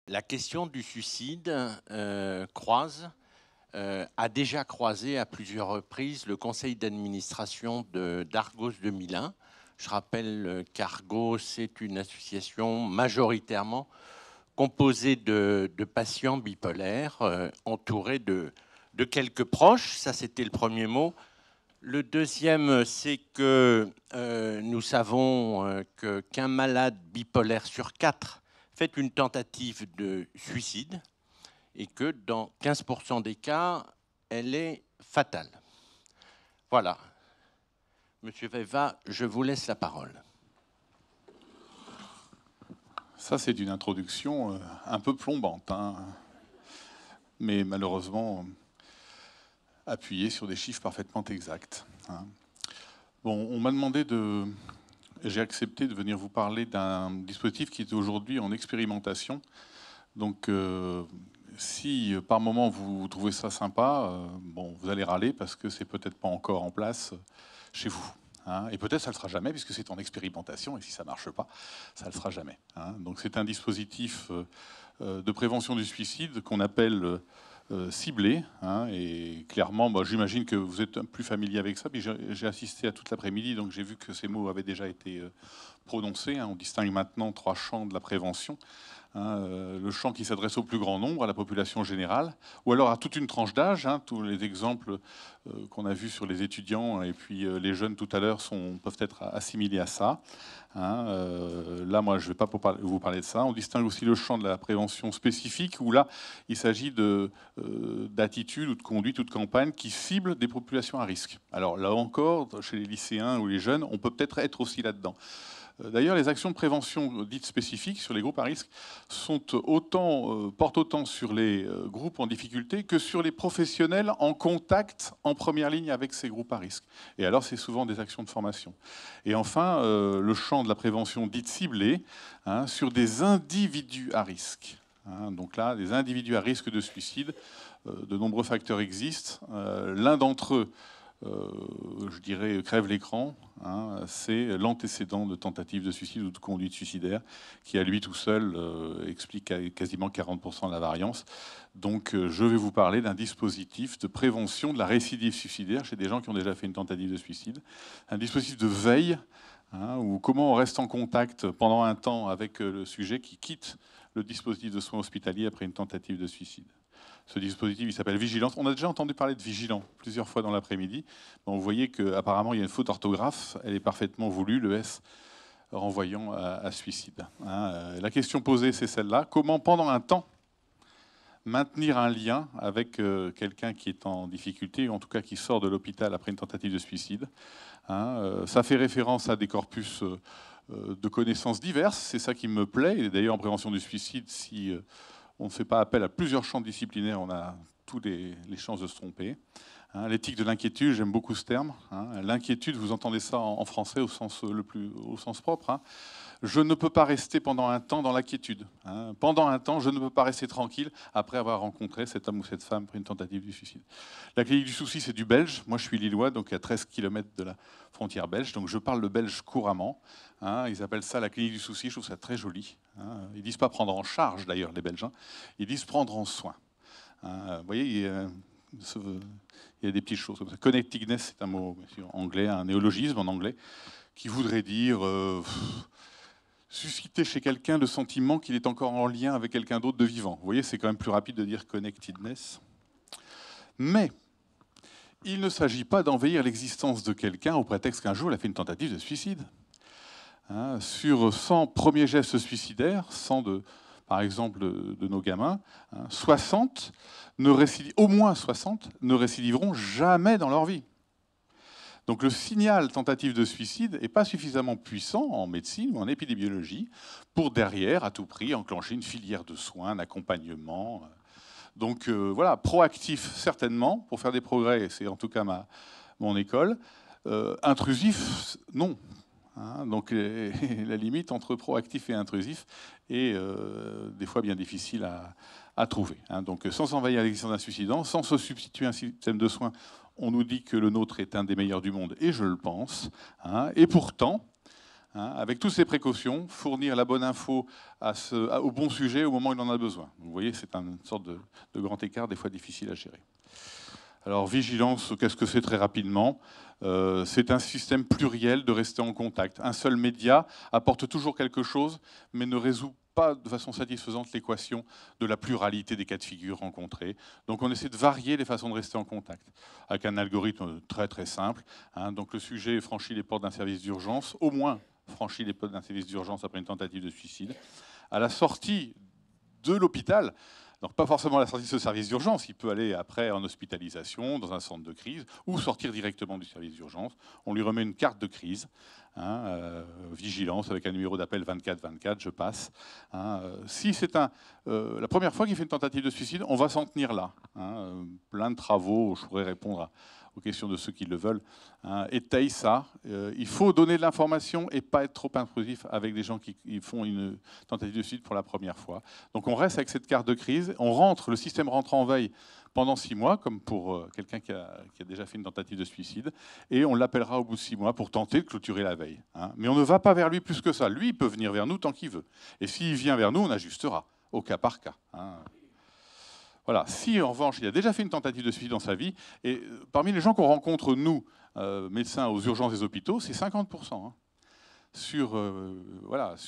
La question du suicide a déjà croisé à plusieurs reprises le conseil d'administration d'Argos 2001. Je rappelle qu'Argos est une association majoritairement composée de patients bipolaires, entourés de quelques proches. Ça, c'était le premier mot. Le deuxième, c'est que nous savons qu'un malade bipolaire sur 4 fait une tentative de suicide et que dans 15% des cas, elle est fatale. Voilà. Monsieur Veva, je vous laisse la parole. Ça, c'est une introduction un peu plombante, hein, mais malheureusement appuyée sur des chiffres parfaitement exacts. Hein. Bon, on m'a demandé de... J'ai accepté de venir vous parler d'un dispositif qui est aujourd'hui en expérimentation. Donc, si par moment vous trouvez ça sympa, bon, vous allez râler parce que c'est peut-être pas encore en place chez vous. Hein, et peut-être ça ne le sera jamais puisque c'est en expérimentation et si ça ne marche pas, ça ne le sera jamais. Hein. Donc c'est un dispositif de prévention du suicide qu'on appelle ciblé. Hein, et clairement, moi, j'imagine que vous êtes plus familier avec ça. Puis j'ai assisté à toute l'après-midi, donc j'ai vu que ces mots avaient déjà été prononcés. Hein. On distingue maintenant 3 champs de la prévention. Hein, le champ qui s'adresse au plus grand nombre, à la population générale, ou alors à toute une tranche d'âge. Hein, tous les exemples qu'on a vus sur les étudiants et puis les jeunes tout à l'heure peuvent être assimilés à ça. Hein, là, moi, je ne vais pas vous parler de ça. On distingue aussi le champ de la prévention spécifique, où là, il s'agit d'attitudes ou de conduite ou de campagne qui ciblent des populations à risque. Alors là encore, chez les lycéens ou les jeunes, on peut peut-être être aussi là-dedans. D'ailleurs, les actions de prévention dites spécifiques sur les groupes à risque portent autant sur les groupes en difficulté que sur les professionnels en contact en première ligne avec ces groupes à risque. Et alors, c'est souvent des actions de formation. Et enfin, le champ de la prévention dite ciblée, hein, sur des individus à risque. Hein, donc là, des individus à risque de suicide, de nombreux facteurs existent. L'un d'entre eux, je dirais, crève l'écran, hein, c'est l'antécédent de tentative de suicide ou de conduite suicidaire, qui à lui tout seul explique quasiment 40% de la variance. Donc je vais vous parler d'un dispositif de prévention de la récidive suicidaire chez des gens qui ont déjà fait une tentative de suicide, un dispositif de veille, hein, ou comment on reste en contact pendant un temps avec le sujet qui quitte le dispositif de soins hospitaliers après une tentative de suicide. Ce dispositif, il s'appelle Vigilance. On a déjà entendu parler de Vigilant plusieurs fois dans l'après-midi. Bon, vous voyez qu'apparemment, il y a une faute d'orthographe. Elle est parfaitement voulue, le S renvoyant à suicide. Hein, la question posée, c'est celle-là. Comment, pendant un temps, maintenir un lien avec quelqu'un qui est en difficulté, ou en tout cas qui sort de l'hôpital après une tentative de suicide. Hein, ça fait référence à des corpus de connaissances diverses. C'est ça qui me plaît. Et d'ailleurs, en prévention du suicide, si... on ne fait pas appel à plusieurs champs disciplinaires, on a toutes les chances de se tromper. Hein, l'éthique de l'inquiétude, j'aime beaucoup ce terme. Hein. L'inquiétude, vous entendez ça en français au sens propre. Hein. Je ne peux pas rester pendant un temps dans l'inquiétude. Hein. Pendant un temps, je ne peux pas rester tranquille après avoir rencontré cet homme ou cette femme après une tentative de suicide. La clinique du souci, c'est du belge. Moi, je suis lillois, donc à 13 km de la frontière belge. Donc je parle le belge couramment. Hein. Ils appellent ça la clinique du souci. Je trouve ça très joli. Hein. Ils disent pas prendre en charge, d'ailleurs, les Belges. Hein. Ils disent prendre en soin. Hein. Vous voyez, il y a des petites choses comme ça. Connectedness, c'est un mot anglais, un néologisme en anglais, qui voudrait dire susciter chez quelqu'un le sentiment qu'il est encore en lien avec quelqu'un d'autre de vivant. Vous voyez, c'est quand même plus rapide de dire connectedness. Mais il ne s'agit pas d'envahir l'existence de quelqu'un au prétexte qu'un jour il a fait une tentative de suicide. Hein, sur 100 premiers gestes suicidaires, 100 par exemple de nos gamins, hein, 60 au moins 60 ne récidiveront jamais dans leur vie. Donc le signal tentative de suicide n'est pas suffisamment puissant en médecine ou en épidémiologie pour derrière, à tout prix, enclencher une filière de soins, d'accompagnement. Donc voilà, proactif certainement, pour faire des progrès, c'est en tout cas mon école. Intrusif, non. Hein, donc la limite entre proactif et intrusif est des fois bien difficile à trouver. Hein. Donc sans envahir l'existence d'un suicidant, sans se substituer à un système de soins, on nous dit que le nôtre est un des meilleurs du monde, et je le pense. Hein. Et pourtant, hein, avec toutes ces précautions, fournir la bonne info au bon sujet au moment où il en a besoin. Vous voyez, c'est une sorte de grand écart, des fois difficile à gérer. Alors, vigilance, qu'est-ce que c'est très rapidement? C'est un système pluriel de rester en contact. Un seul média apporte toujours quelque chose, mais ne résout pas de façon satisfaisante l'équation de la pluralité des cas de figure rencontrés. Donc on essaie de varier les façons de rester en contact, avec un algorithme très très simple. Hein. Donc le sujet franchit les portes d'un service d'urgence, au moins franchit les portes d'un service d'urgence après une tentative de suicide. À la sortie de l'hôpital, donc pas forcément à la sortie de ce service d'urgence, il peut aller après en hospitalisation, dans un centre de crise, ou sortir directement du service d'urgence. On lui remet une carte de crise, hein, vigilance avec un numéro d'appel 2424, je passe. Hein, si c'est la première fois qu'il fait une tentative de suicide, on va s'en tenir là. Hein, plein de travaux, je pourrais répondre aux questions de ceux qui le veulent. Hein, étaye ça. Il faut donner de l'information et pas être trop intrusif avec des gens qui font une tentative de suicide pour la première fois. Donc on reste avec cette carte de crise, le système rentre en veille pendant 6 mois, comme pour quelqu'un qui a déjà fait une tentative de suicide, et on l'appellera au bout de 6 mois pour tenter de clôturer la veille. Hein. Mais on ne va pas vers lui plus que ça. Lui, il peut venir vers nous tant qu'il veut. Et s'il vient vers nous, on ajustera, au cas par cas. Hein. Voilà. Si en revanche, il a déjà fait une tentative de suicide dans sa vie, et parmi les gens qu'on rencontre, nous, médecins aux urgences des hôpitaux, c'est 50%. Hein. Sur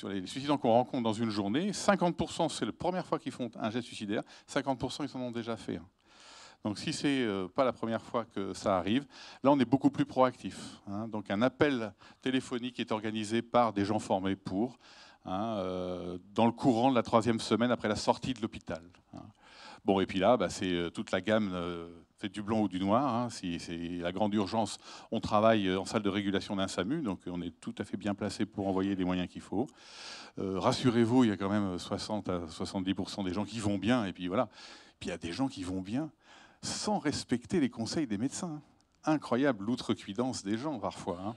les suicidants qu'on rencontre dans une journée, 50% c'est la première fois qu'ils font un geste suicidaire, 50% ils en ont déjà fait. Hein. Donc si ce n'est pas la première fois que ça arrive, là on est beaucoup plus proactif. Hein. Donc un appel téléphonique est organisé par des gens formés pour, hein, dans le courant de la 3e semaine après la sortie de l'hôpital. Hein. Bon, et puis là, c'est toute la gamme, c'est du blanc ou du noir. Hein. Si c'est la grande urgence, on travaille en salle de régulation d'un SAMU, donc on est tout à fait bien placé pour envoyer les moyens qu'il faut. Rassurez-vous, il y a quand même 60 à 70% des gens qui vont bien, et puis voilà. Puis il y a des gens qui vont bien sans respecter les conseils des médecins. Incroyable l'outrecuidance des gens, parfois. Hein.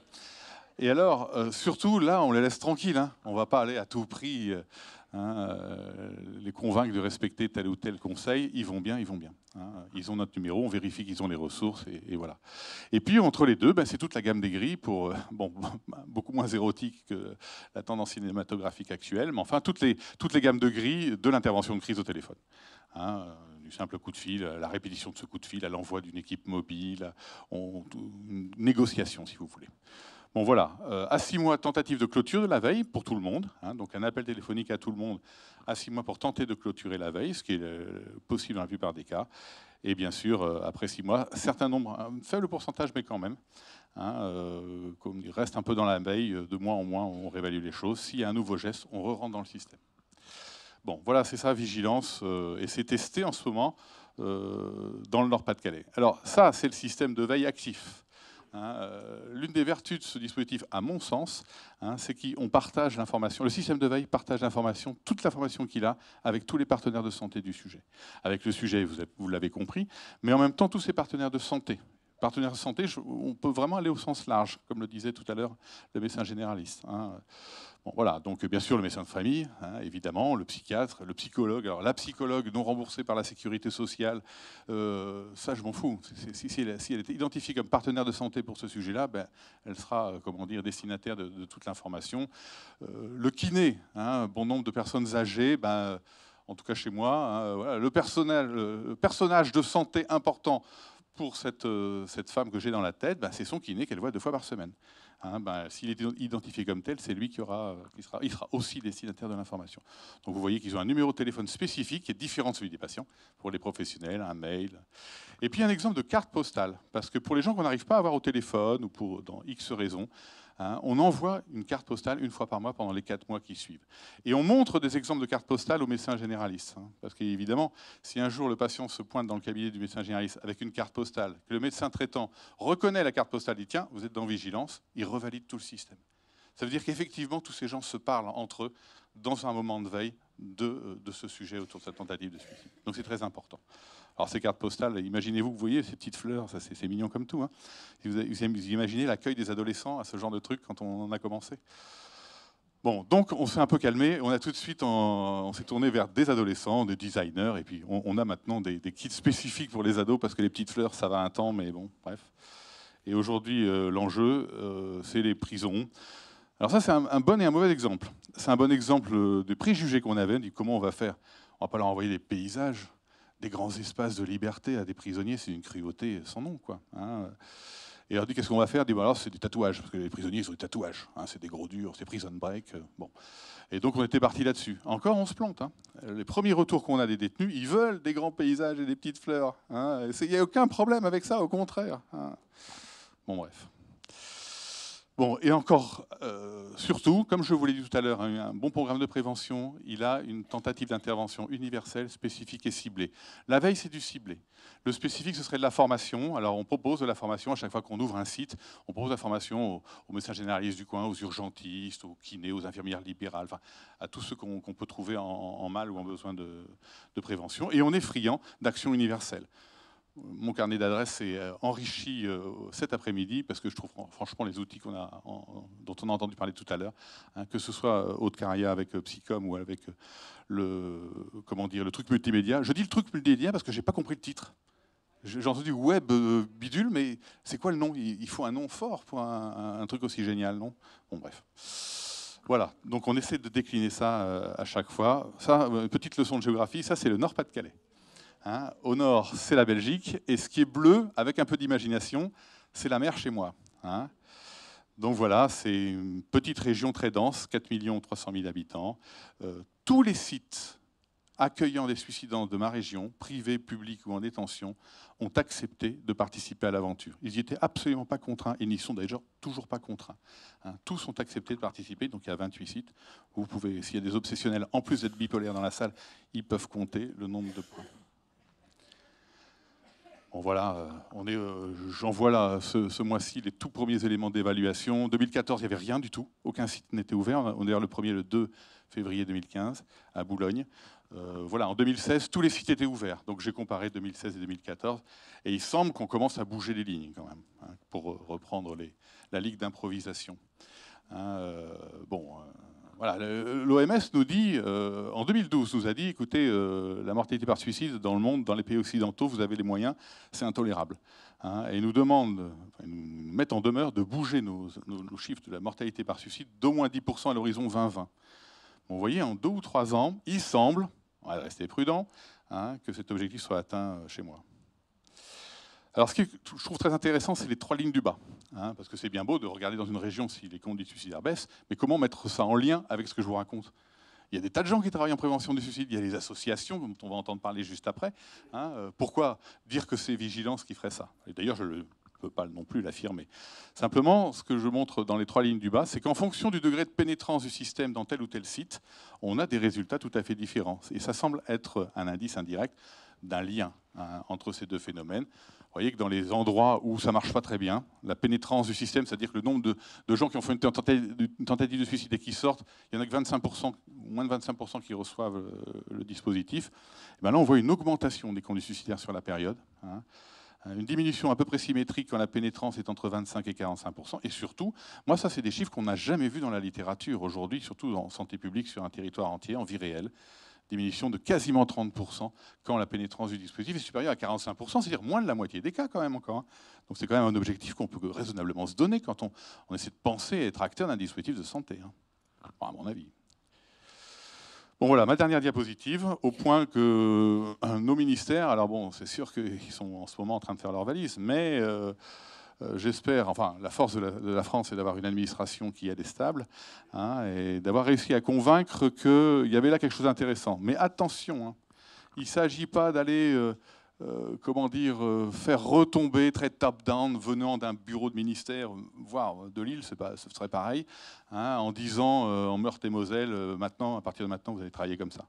Et alors, surtout, là, on les laisse tranquilles. Hein. On ne va pas aller à tout prix les convaincre de respecter tel ou tel conseil. Ils vont bien, ils vont bien. Hein. Ils ont notre numéro, on vérifie qu'ils ont les ressources, et voilà. Et puis, entre les deux, c'est toute la gamme des grilles, beaucoup moins érotique que la tendance cinématographique actuelle, mais enfin, toutes les gammes de grilles de l'intervention de crise au téléphone. Hein, du simple coup de fil, la répétition de ce coup de fil, à l'envoi d'une équipe mobile, une négociation, si vous voulez. Bon voilà, à 6 mois, tentative de clôture de la veille pour tout le monde. Hein, donc un appel téléphonique à tout le monde à 6 mois pour tenter de clôturer la veille, ce qui est possible dans la plupart des cas. Et bien sûr, après 6 mois, un faible pourcentage, mais quand même, hein, comme il reste un peu dans la veille, de mois en mois, on réévalue les choses. S'il y a un nouveau geste, on re-rentre dans le système. Bon, voilà, c'est ça, vigilance, et c'est testé en ce moment dans le Nord-Pas-de-Calais. Alors ça, c'est le système de veille actif. Hein, l'une des vertus de ce dispositif, à mon sens, hein, c'est qu'on partage l'information. Le système de veille partage l'information, toute l'information qu'il a, avec tous les partenaires de santé du sujet. Avec le sujet, vous l'avez compris, mais en même temps, tous ses partenaires de santé. Partenaires de santé, on peut vraiment aller au sens large, comme le disait tout à l'heure le médecin généraliste. Hein. Bon, voilà, donc bien sûr le médecin de famille, hein, évidemment, le psychiatre, le psychologue. Alors la psychologue non remboursée par la sécurité sociale, ça je m'en fous. Si elle est identifiée comme partenaire de santé pour ce sujet-là, elle sera, destinataire de toute l'information. Le kiné, hein, bon nombre de personnes âgées, en tout cas chez moi, hein, voilà, le personnage de santé important pour cette femme que j'ai dans la tête, c'est son kiné qu'elle voit 2 fois par semaine. Hein, s'il est identifié comme tel, c'est lui qui sera aussi destinataire de l'information. Donc vous voyez qu'ils ont un numéro de téléphone spécifique qui est différent de celui des patients, pour les professionnels, un mail. Et puis un exemple de carte postale, parce que pour les gens qu'on n'arrive pas à avoir au téléphone ou dans X raisons, hein, on envoie une carte postale 1 fois par mois pendant les 4 mois qui suivent. Et on montre des exemples de cartes postales aux médecins généralistes. Hein, parce qu'évidemment, si un jour le patient se pointe dans le cabinet du médecin généraliste avec une carte postale, que le médecin traitant reconnaît la carte postale, dit tiens, vous êtes dans vigilance, il revalide tout le système. Ça veut dire qu'effectivement, tous ces gens se parlent entre eux dans un moment de veille de ce sujet autour de cette tentative de suicide. Donc c'est très important. Alors ces cartes postales, imaginez-vous, vous voyez ces petites fleurs, ça c'est mignon comme tout. Hein. Vous imaginez l'accueil des adolescents à ce genre de truc quand on a commencé. Bon, donc on s'est un peu calmé, on a tout de suite, on s'est tourné vers des adolescents, des designers, et puis on a maintenant des kits spécifiques pour les ados, parce que les petites fleurs, ça va un temps, mais bon, bref. Et aujourd'hui, l'enjeu, c'est les prisons. Alors ça, c'est un bon et un mauvais exemple. C'est un bon exemple des préjugés qu'on avait, dit comment on va faire. On ne va pas leur envoyer des paysages, des grands espaces de liberté à des prisonniers, c'est une cruauté sans nom, quoi. Hein. Et alors, dit qu'est-ce qu'on va faire? On dit, alors c'est des tatouages, parce que les prisonniers, ils ont des tatouages. Hein, c'est des gros durs, c'est prison break. Bon. Et donc, on était parti là-dessus. Encore, on se plante. Hein. Les premiers retours qu'on a des détenus, ils veulent des grands paysages et des petites fleurs. Hein. Il n'y a aucun problème avec ça, au contraire. Hein. Bon, bref. Bon, et encore, surtout, comme je vous l'ai dit tout à l'heure, un bon programme de prévention, il a une tentative d'intervention universelle, spécifique et ciblée. La veille, c'est du ciblé. Le spécifique, ce serait de la formation. Alors, on propose de la formation à chaque fois qu'on ouvre un site. On propose de la formation aux médecins généralistes du coin, aux urgentistes, aux kinés, aux infirmières libérales, enfin, à tous ceux qu'on peut trouver en mal ou en besoin de prévention. Et on est friand d'actions universelles. Mon carnet d'adresses est enrichi cet après-midi parce que je trouve franchement les outils dont on a entendu parler tout à l'heure, hein, que ce soit Haute-Caria avec Psycom ou avec le truc multimédia. Je dis le truc multimédia parce que j'ai pas compris le titre. J'ai entendu web bidule, mais c'est quoi le nom? Il faut un nom fort pour un truc aussi génial, non? Bon, bref. Voilà, donc on essaie de décliner ça à chaque fois. Ça, petite leçon de géographie, ça c'est le Nord-Pas-de-Calais. Hein, au nord, c'est la Belgique, et ce qui est bleu, avec un peu d'imagination, c'est la mer chez moi. Hein. Donc voilà, c'est une petite région très dense, 4 300 000 habitants. Tous les sites accueillant des suicidants de ma région, privés, publics ou en détention, ont accepté de participer à l'aventure. Ils n'y étaient absolument pas contraints, et n'y sont d'ailleurs toujours pas contraints. Hein, tous ont accepté de participer, donc il y a 28 sites. Vous pouvez, s'il y a des obsessionnels, en plus d'être bipolaires dans la salle, ils peuvent compter le nombre de points. Bon, voilà, j'envoie là ce mois-ci les tout premiers éléments d'évaluation. En 2014, il n'y avait rien du tout, aucun site n'était ouvert. On est d'ailleurs le premier le 2 février 2015 à Boulogne. Voilà, en 2016, tous les sites étaient ouverts. Donc j'ai comparé 2016 et 2014, et il semble qu'on commence à bouger les lignes quand même, hein, pour reprendre la ligue d'improvisation. Hein, voilà, l'OMS nous dit, en 2012, nous a dit, écoutez, la mortalité par suicide dans le monde, dans les pays occidentaux, vous avez les moyens, c'est intolérable. Hein, et ils nous mettent en demeure de bouger nos chiffres de la mortalité par suicide d'au moins 10% à l'horizon 2020. Bon, vous voyez, en 2 ou 3 ans, il semble, on va rester prudent, hein, que cet objectif soit atteint chez moi. Alors, ce que je trouve très intéressant, c'est les 3 lignes du bas. Hein, parce que c'est bien beau de regarder dans une région si les conduites suicidaires baissent, mais comment mettre ça en lien avec ce que je vous raconte? Il y a des tas de gens qui travaillent en prévention du suicide, il y a les associations, dont on va entendre parler juste après. Hein, pourquoi dire que c'est Vigilance qui ferait ça? Et d'ailleurs, je ne peux pas non plus l'affirmer. Simplement, ce que je montre dans les 3 lignes du bas, c'est qu'en fonction du degré de pénétrance du système dans tel ou tel site, on a des résultats tout à fait différents. Et ça semble être un indice indirect d'un lien, hein, entre ces deux phénomènes. Vous voyez que dans les endroits où ça ne marche pas très bien, la pénétrance du système, c'est-à-dire que le nombre de gens qui ont fait une tentative de suicide et qui sortent, il n'y en a que 25%, moins de 25% qui reçoivent le dispositif. Et bien là, on voit une augmentation des conduites suicidaires sur la période. Hein. Une diminution à peu près symétrique quand la pénétrance est entre 25 et 45%. Et surtout, moi, ça, c'est des chiffres qu'on n'a jamais vus dans la littérature aujourd'hui, surtout en santé publique sur un territoire entier, en vie réelle. Diminution de quasiment 30% quand la pénétrance du dispositif est supérieure à 45%, c'est-à-dire moins de la moitié des cas quand même encore. Hein. Donc c'est quand même un objectif qu'on peut raisonnablement se donner quand on essaie de penser et être acteur d'un dispositif de santé, hein. Bon, à mon avis. Bon voilà, ma dernière diapositive, au point que nos ministères, alors bon, c'est sûr qu'ils sont en ce moment en train de faire leurs valises, mais j'espère, enfin, la force de la France, c'est d'avoir une administration qui est stable, hein, et d'avoir réussi à convaincre qu'il y avait là quelque chose d'intéressant. Mais attention, hein, il ne s'agit pas d'aller, faire retomber très top-down venant d'un bureau de ministère, voire de Lille, ce serait pareil, hein, en disant en Meurthe-et-Moselle, maintenant, à partir de maintenant, vous allez travailler comme ça.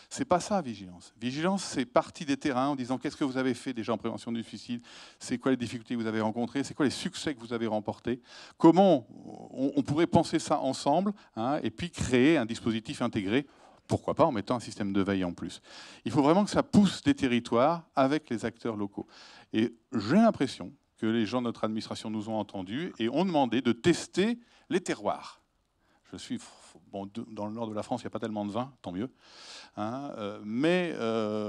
C'est pas ça, Vigilance. Vigilance, c'est partie des terrains en disant qu'est-ce que vous avez fait déjà en prévention du suicide, c'est quoi les difficultés que vous avez rencontrées, c'est quoi les succès que vous avez remportés, comment on pourrait penser ça ensemble, hein, et puis créer un dispositif intégré, pourquoi pas en mettant un système de veille en plus. Il faut vraiment que ça pousse des territoires avec les acteurs locaux. Et j'ai l'impression que les gens de notre administration nous ont entendus et ont demandé de tester les terroirs. Je suis, bon, dans le nord de la France, il n'y a pas tellement de vin, tant mieux. Hein, mais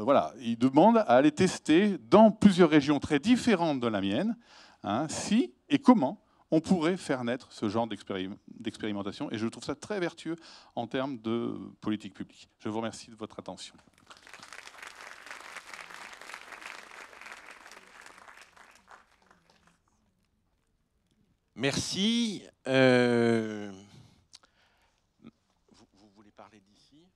voilà, ils demandent à aller tester dans plusieurs régions très différentes de la mienne, hein, si et comment on pourrait faire naître ce genre d'expérimentation. Et je trouve ça très vertueux en termes de politique publique. Je vous remercie de votre attention. Merci. Vous voulez parler d'ici?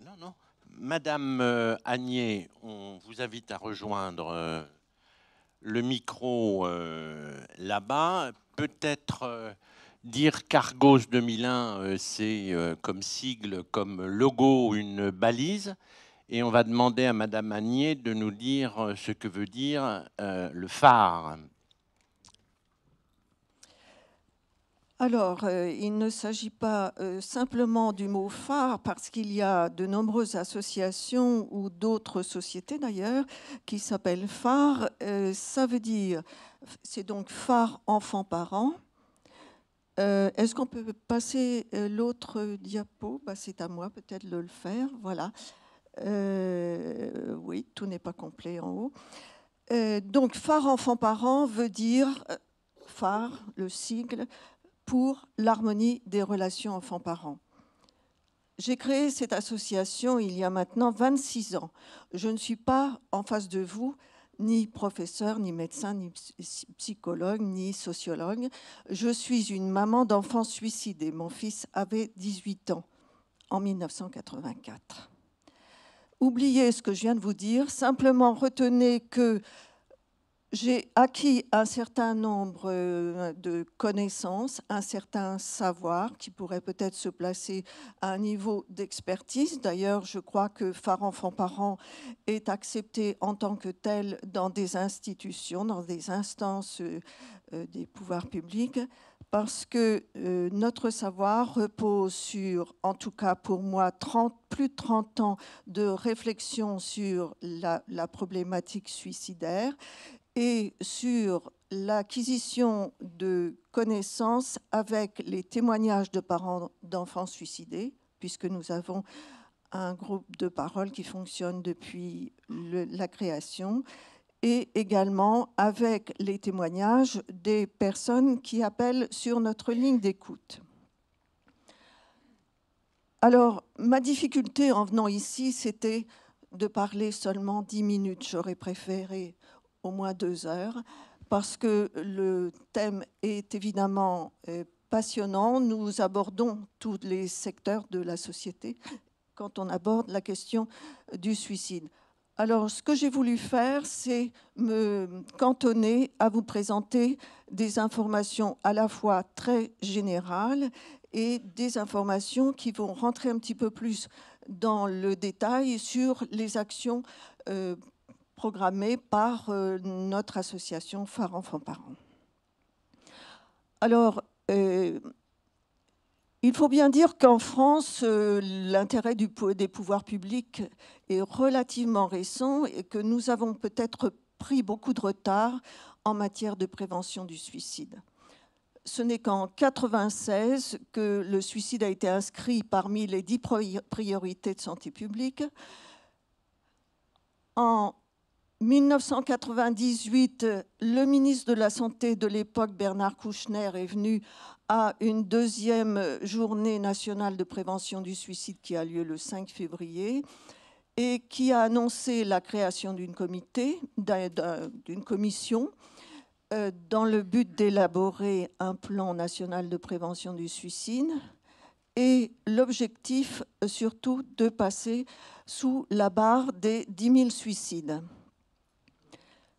Non, non. Madame Agnier, on vous invite à rejoindre le micro là-bas. Peut-être dire qu'Argos 2001, c'est comme sigle, comme logo, une balise. Et on va demander à Madame Agnier de nous dire ce que veut dire le phare. Alors, il ne s'agit pas simplement du mot phare, parce qu'il y a de nombreuses associations ou d'autres sociétés d'ailleurs qui s'appellent phare. Ça veut dire, c'est donc phare enfant-parent. Est-ce qu'on peut passer l'autre diapo? C'est à moi peut-être de le faire. Voilà. Oui, tout n'est pas complet en haut. Donc, phare enfant-parent veut dire phare, le sigle, pour l'harmonie des relations enfants-parents. J'ai créé cette association il y a maintenant 26 ans. Je ne suis pas en face de vous ni professeur, ni médecin, ni psychologue, ni sociologue. Je suis une maman d'enfants suicidés. Mon fils avait 18 ans en 1984. Oubliez ce que je viens de vous dire, simplement retenez que j'ai acquis un certain nombre de connaissances, un certain savoir qui pourrait peut-être se placer à un niveau d'expertise. D'ailleurs, je crois que phare enfant-parent est accepté en tant que tel dans des institutions, dans des instances des pouvoirs publics, parce que notre savoir repose sur, en tout cas pour moi, plus de 30 ans de réflexion sur la problématique suicidaire, et sur l'acquisition de connaissances avec les témoignages de parents d'enfants suicidés, puisque nous avons un groupe de parole qui fonctionne depuis la création, et également avec les témoignages des personnes qui appellent sur notre ligne d'écoute. Alors, ma difficulté en venant ici, c'était de parler seulement 10 minutes. J'aurais préféré au moins 2 heures, parce que le thème est évidemment passionnant. Nous abordons tous les secteurs de la société quand on aborde la question du suicide. Alors, ce que j'ai voulu faire, c'est me cantonner à vous présenter des informations à la fois très générales et des informations qui vont rentrer un petit peu plus dans le détail sur les actions programmée par notre association Phare Enfants-Parents. Alors, il faut bien dire qu'en France, l'intérêt des pouvoirs publics est relativement récent et que nous avons peut-être pris beaucoup de retard en matière de prévention du suicide. Ce n'est qu'en 1996 que le suicide a été inscrit parmi les 10 priorités de santé publique. En 1998, le ministre de la Santé de l'époque, Bernard Kouchner, est venu à une 2e journée nationale de prévention du suicide qui a lieu le 5 février et qui a annoncé la création d'une commission dans le but d'élaborer un plan national de prévention du suicide et l'objectif surtout de passer sous la barre des 10 000 suicides.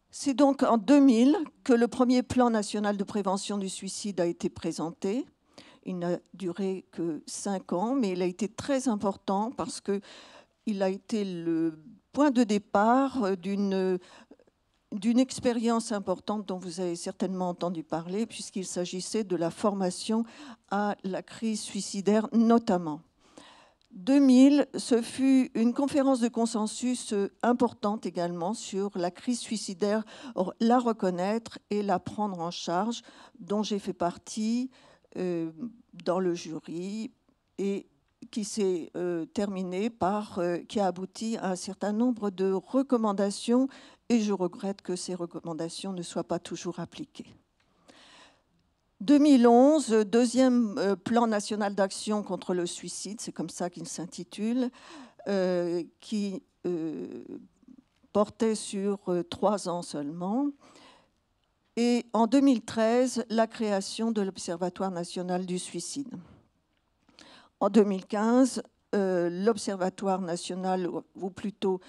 C'est donc en 2000 que le premier plan national de prévention du suicide a été présenté. Il n'a duré que 5 ans, mais il a été très important parce qu'il a été le point de départ d'une expérience importante dont vous avez certainement entendu parler, puisqu'il s'agissait de la formation à la crise suicidaire notamment. 2000, ce fut une conférence de consensus importante également sur la crise suicidaire, la reconnaître et la prendre en charge, dont j'ai fait partie dans le jury et qui s'est terminée qui a abouti à un certain nombre de recommandations, et je regrette que ces recommandations ne soient pas toujours appliquées. 2011, deuxième plan national d'action contre le suicide, c'est comme ça qu'il s'intitule, qui portait sur 3 ans seulement. Et en 2013, la création de l'Observatoire national du suicide. En 2015, l'Observatoire national, ou plutôt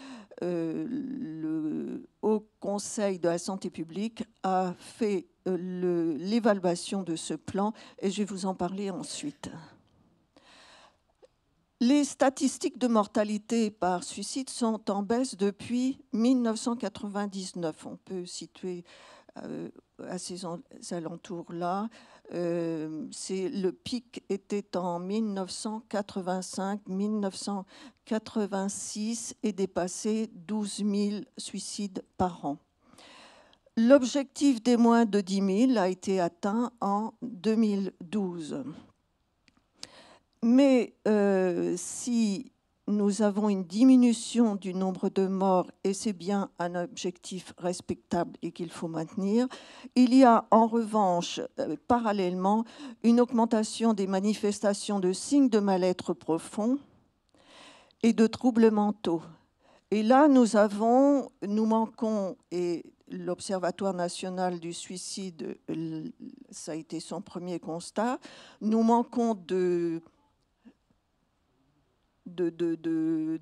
le Haut Conseil de la santé publique, a fait l'évaluation de ce plan et je vais vous en parler ensuite. Les statistiques de mortalité par suicide sont en baisse depuis 1999. On peut situer à ces alentours-là. Le pic était en 1985-1986 et dépassait 12 000 suicides par an. L'objectif des moins de 10 000 a été atteint en 2012. Mais si nous avons une diminution du nombre de morts, et c'est bien un objectif respectable et qu'il faut maintenir, il y a en revanche, parallèlement, une augmentation des manifestations de signes de mal-être profond et de troubles mentaux. Et là, nous manquons, et l'Observatoire national du suicide, ça a été son premier constat, nous manquons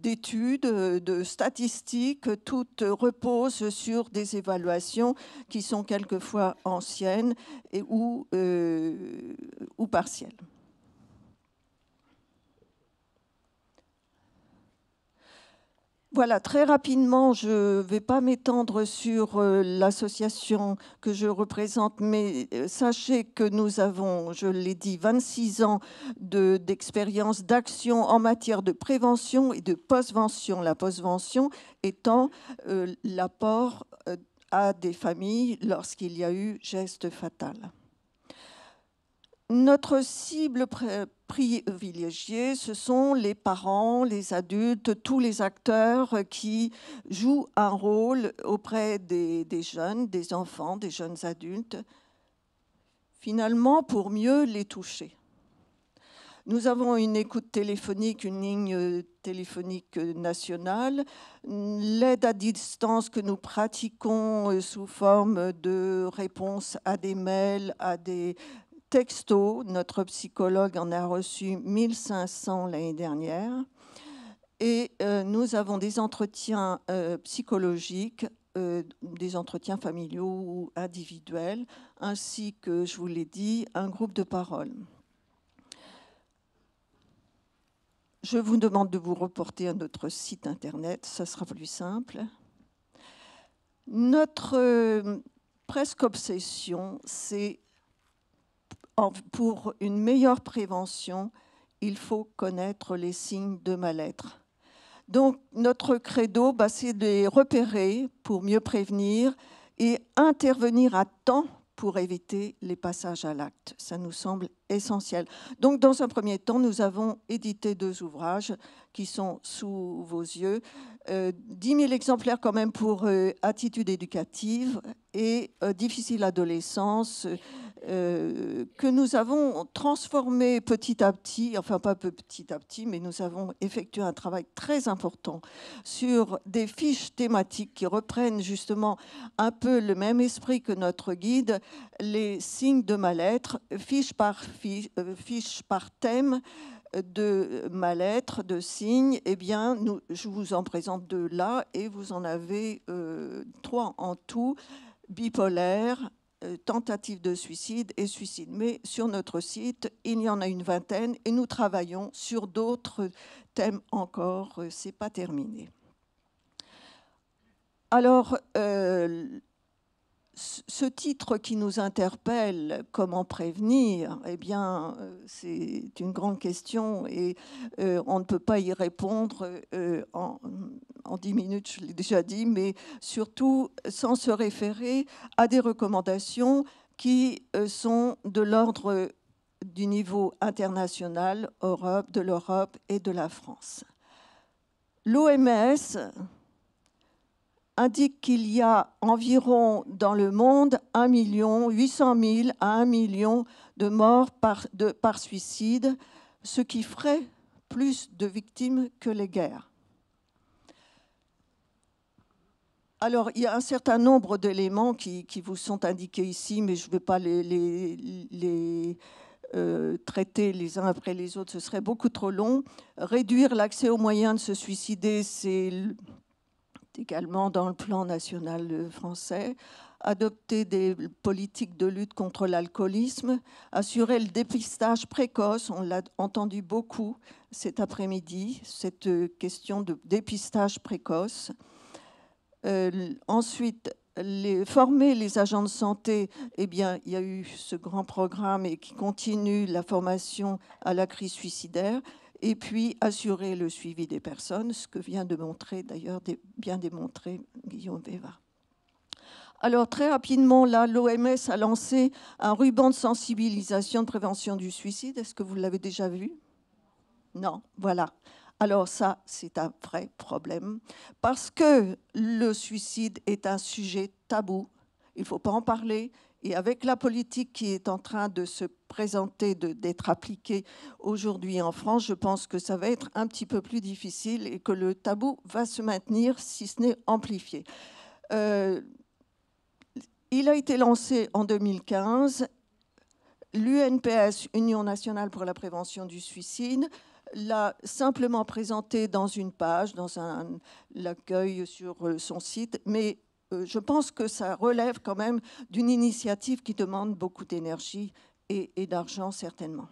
d'études, de statistiques, toutes reposent sur des évaluations qui sont quelquefois anciennes ou partielles. Voilà, très rapidement, je ne vais pas m'étendre sur l'association que je représente, mais sachez que nous avons, je l'ai dit, 26 ans d'expérience, d'action en matière de prévention et de postvention. La postvention étant l'apport à des familles lorsqu'il y a eu geste fatal. Notre cible privilégiée, ce sont les parents, les adultes, tous les acteurs qui jouent un rôle auprès des jeunes, des enfants, des jeunes adultes, finalement pour mieux les toucher. Nous avons une écoute téléphonique, une ligne téléphonique nationale, l'aide à distance que nous pratiquons sous forme de réponse à des mails, à des textos. Notre psychologue en a reçu 1500 l'année dernière. Et nous avons des entretiens psychologiques, des entretiens familiaux ou individuels, ainsi que, je vous l'ai dit, un groupe de parole. Je vous demande de vous reporter à notre site internet, ça sera plus simple. Notre presque obsession, c'est pour une meilleure prévention, il faut connaître les signes de mal-être. Donc, notre credo, c'est de les repérer pour mieux prévenir et intervenir à temps pour éviter les passages à l'acte. Ça nous semble essentiel. Donc, dans un premier temps, nous avons édité 2 ouvrages qui sont sous vos yeux. 10 000 exemplaires quand même pour Attitude éducative et Difficile adolescence, que nous avons transformé petit à petit, enfin pas petit à petit, mais nous avons effectué un travail très important sur des fiches thématiques qui reprennent justement un peu le même esprit que notre guide, les signes de mal-être, fiche par thème de mal-être, de signes. Eh bien, je vous en présente 2 là et vous en avez 3 en tout, bipolaire, tentative de suicide et suicide. Mais sur notre site, il y en a une vingtaine et nous travaillons sur d'autres thèmes encore. Ce n'est pas terminé. Alors, ce titre qui nous interpelle, comment prévenir, eh bien, c'est une grande question et on ne peut pas y répondre en 10 minutes, je l'ai déjà dit, mais surtout sans se référer à des recommandations qui sont de l'ordre du niveau international, de l'Europe et de la France. L'OMS indique qu'il y a environ dans le monde 800 000 à 1 million de morts par suicide, ce qui ferait plus de victimes que les guerres. Alors, il y a un certain nombre d'éléments qui vous sont indiqués ici, mais je ne vais pas les traiter les uns après les autres, ce serait beaucoup trop long. Réduire l'accès aux moyens de se suicider, c'est également dans le plan national français. Adopter des politiques de lutte contre l'alcoolisme, assurer le dépistage précoce, on l'a entendu beaucoup cet après-midi, cette question de dépistage précoce. Ensuite, former les agents de santé, eh bien, il y a eu ce grand programme et qui continue la formation à la crise suicidaire, et puis assurer le suivi des personnes, ce que vient de montrer d'ailleurs, bien démontré Guillaume Béva. Alors très rapidement, là, l'OMS a lancé un ruban de sensibilisation de prévention du suicide. Est-ce que vous l'avez déjà vu? Non, voilà. Alors ça, c'est un vrai problème, parce que le suicide est un sujet tabou, il ne faut pas en parler, et avec la politique qui est en train de se présenter, d'être appliquée aujourd'hui en France, je pense que ça va être un petit peu plus difficile et que le tabou va se maintenir, si ce n'est amplifié. Il a été lancé en 2015, l'UNPS, Union nationale pour la prévention du suicide, l'a simplement présenté dans une page, dans l'accueil sur son site, mais je pense que ça relève quand même d'une initiative qui demande beaucoup d'énergie et d'argent, certainement.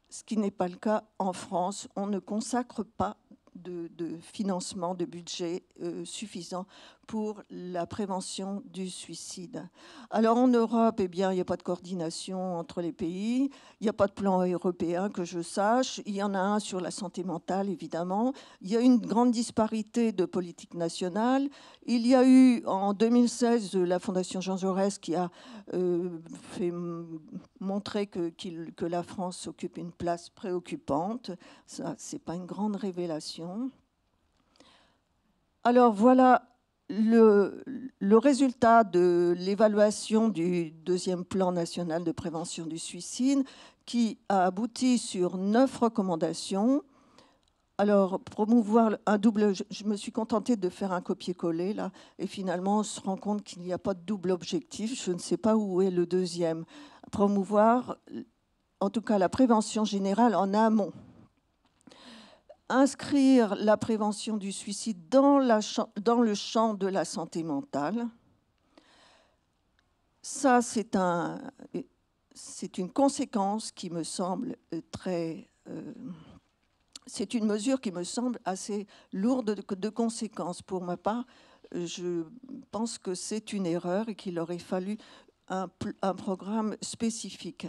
Ce qui n'est pas le cas en France. On ne consacre pas de financement, de budget suffisant pour la prévention du suicide. Alors en Europe, eh bien, il n'y a pas de coordination entre les pays, il n'y a pas de plan européen que je sache, il y en a un sur la santé mentale, évidemment, il y a une grande disparité de politique nationale, il y a eu en 2016 la Fondation Jean Jaurès qui a fait montrer que la France occupe une place préoccupante, ça c'est pas une grande révélation. Alors voilà le résultat de l'évaluation du deuxième plan national de prévention du suicide qui a abouti sur 9 recommandations. Alors, promouvoir un double... Je me suis contentée de faire un copier-coller, là, et finalement, on se rend compte qu'il n'y a pas de double objectif. Je ne sais pas où est le deuxième. Promouvoir, en tout cas, la prévention générale en amont. Inscrire la prévention du suicide dans le champ de la santé mentale. Ça, c'est une conséquence qui me semble très... c'est une mesure qui me semble assez lourde de conséquences. Pour ma part, je pense que c'est une erreur et qu'il aurait fallu un programme spécifique.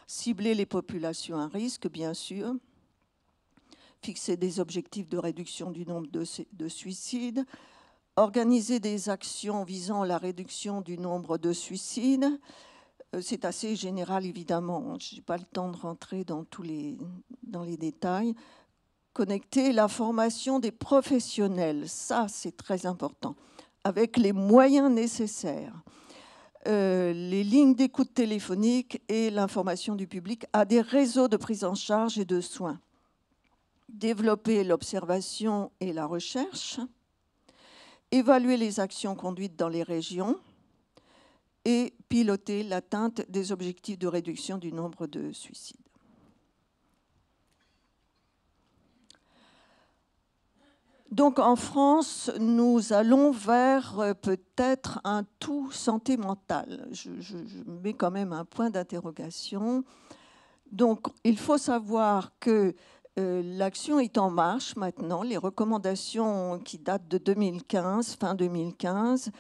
Cibler les populations à risque, bien sûr. Fixer des objectifs de réduction du nombre de suicides, organiser des actions visant la réduction du nombre de suicides. C'est assez général, évidemment. Je n'ai pas le temps de rentrer dans les détails. Connecter la formation des professionnels, ça, c'est très important, avec les moyens nécessaires. Les lignes d'écoute téléphonique et l'information du public à des réseaux de prise en charge et de soins. Développer l'observation et la recherche, évaluer les actions conduites dans les régions et piloter l'atteinte des objectifs de réduction du nombre de suicides. Donc en France, nous allons vers peut-être un tout santé mentale. Je mets quand même un point d'interrogation. Donc il faut savoir que l'action est en marche maintenant. Les recommandations qui datent de 2015, fin 2015,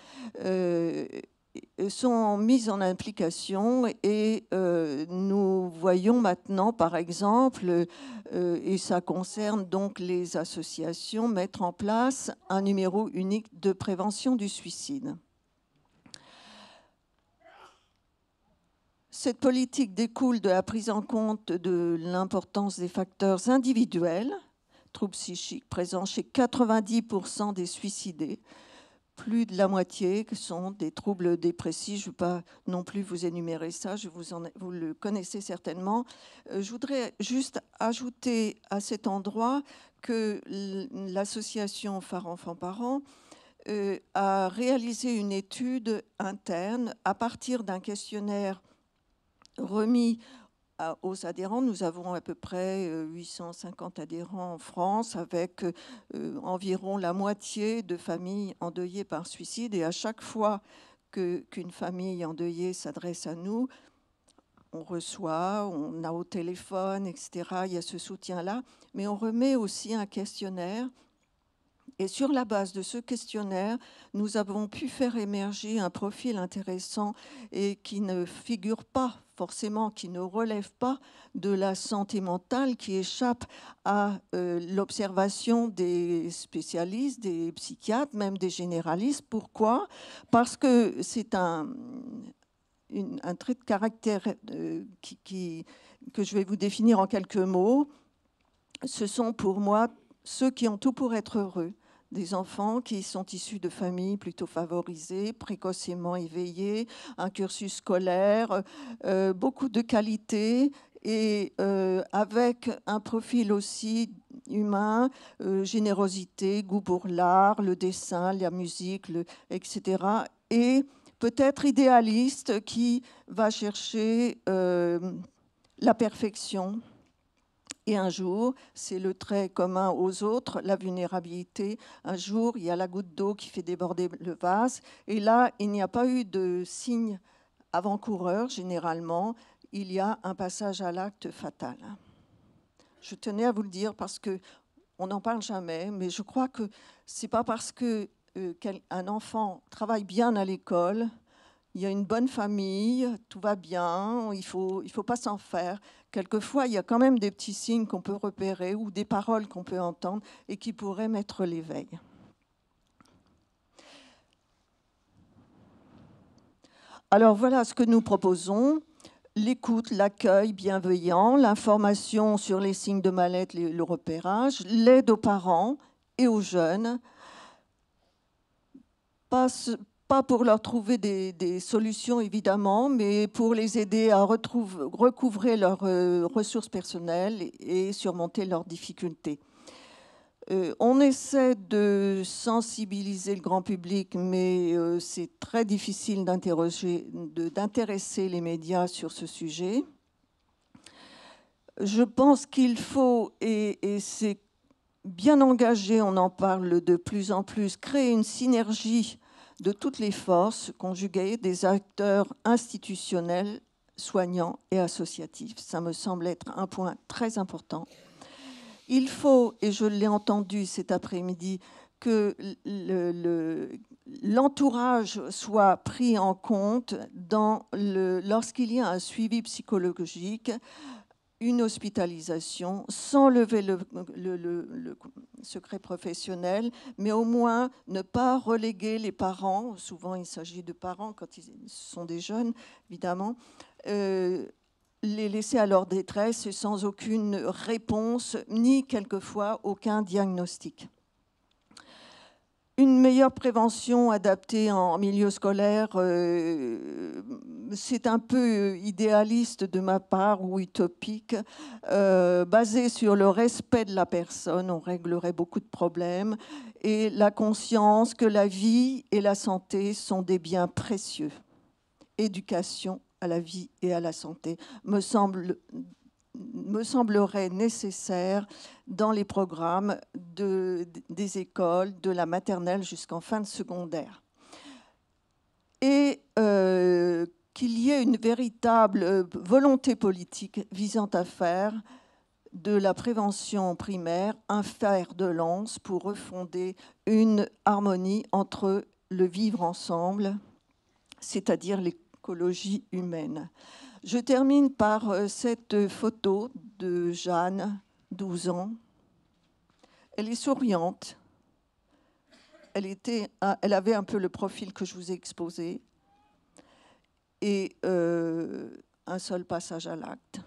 sont mises en application et nous voyons maintenant, par exemple, et ça concerne donc les associations, mettre en place un numéro unique de prévention du suicide. Cette politique découle de la prise en compte de l'importance des facteurs individuels, troubles psychiques présents chez 90% des suicidés. Plus de la moitié sont des troubles dépressifs. Je ne vais pas non plus vous énumérer ça, vous le connaissez certainement. Je voudrais juste ajouter à cet endroit que l'association Phare Enfants Parents a réalisé une étude interne à partir d'un questionnaire remis aux adhérents. Nous avons à peu près 850 adhérents en France, avec environ la moitié de familles endeuillées par suicide. Et à chaque fois qu'une famille endeuillée s'adresse à nous, on reçoit, on a au téléphone, etc. Il y a ce soutien-là. Mais on remet aussi un questionnaire. Et sur la base de ce questionnaire, nous avons pu faire émerger un profil intéressant et qui ne figure pas forcément, qui ne relève pas de la santé mentale, qui échappe à l'observation des spécialistes, des psychiatres, même des généralistes. Pourquoi ? Parce que c'est un trait de caractère que je vais vous définir en quelques mots. Ce sont pour moi ceux qui ont tout pour être heureux. Des enfants qui sont issus de familles plutôt favorisées, précocement éveillés, un cursus scolaire, beaucoup de qualités et avec un profil aussi humain, générosité, goût pour l'art, le dessin, la musique, etc. Et peut-être idéaliste qui va chercher la perfection. Et un jour, c'est le trait commun aux autres, la vulnérabilité. Un jour, il y a la goutte d'eau qui fait déborder le vase. Et là, il n'y a pas eu de signe avant-coureur, généralement. Il y a un passage à l'acte fatal. Je tenais à vous le dire parce qu'on n'en parle jamais, mais je crois que ce n'est pas parce qu'un enfant travaille bien à l'école, il y a une bonne famille, tout va bien, il faut pas s'en faire. Quelquefois, il y a quand même des petits signes qu'on peut repérer ou des paroles qu'on peut entendre et qui pourraient mettre l'éveil. Alors voilà ce que nous proposons. L'écoute, l'accueil bienveillant, l'information sur les signes de mal-être, le repérage, l'aide aux parents et aux jeunes. Pas pour leur trouver des solutions, évidemment, mais pour les aider à recouvrer leurs ressources personnelles et surmonter leurs difficultés. On essaie de sensibiliser le grand public, mais c'est très difficile d'intéresser les médias sur ce sujet. Je pense qu'il faut, et c'est bien engagé, on en parle de plus en plus, créer une synergie de toutes les forces conjuguées des acteurs institutionnels, soignants et associatifs. Ça me semble être un point très important. Il faut, et je l'ai entendu cet après-midi, que l'entourage soit pris en compte lorsqu'il y a un suivi psychologique, une hospitalisation, sans lever le secret professionnel, mais au moins ne pas reléguer les parents, souvent il s'agit de parents quand ils sont des jeunes, évidemment, les laisser à leur détresse sans aucune réponse, ni quelquefois aucun diagnostic. Une meilleure prévention adaptée en milieu scolaire, c'est un peu idéaliste de ma part ou utopique. Basé sur le respect de la personne, on réglerait beaucoup de problèmes. Et la conscience que la vie et la santé sont des biens précieux. Éducation à la vie et à la santé me semblerait nécessaire dans les programmes des écoles, de la maternelle jusqu'en fin de secondaire. Et qu'il y ait une véritable volonté politique visant à faire de la prévention primaire un fer de lance pour refonder une harmonie entre le vivre ensemble, c'est-à-dire l'écologie humaine. Je termine par cette photo de Jeanne, 12 ans. Elle est souriante. Elle avait un peu le profil que je vous ai exposé. Et un seul passage à l'acte.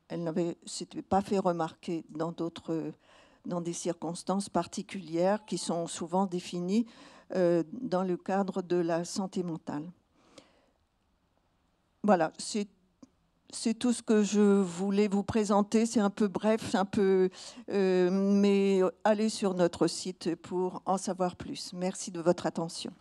Elle ne s'était pas fait remarquer dans dans des circonstances particulières qui sont souvent définies dans le cadre de la santé mentale. Voilà, c'est tout ce que je voulais vous présenter. C'est un peu bref, mais allez sur notre site pour en savoir plus. Merci de votre attention.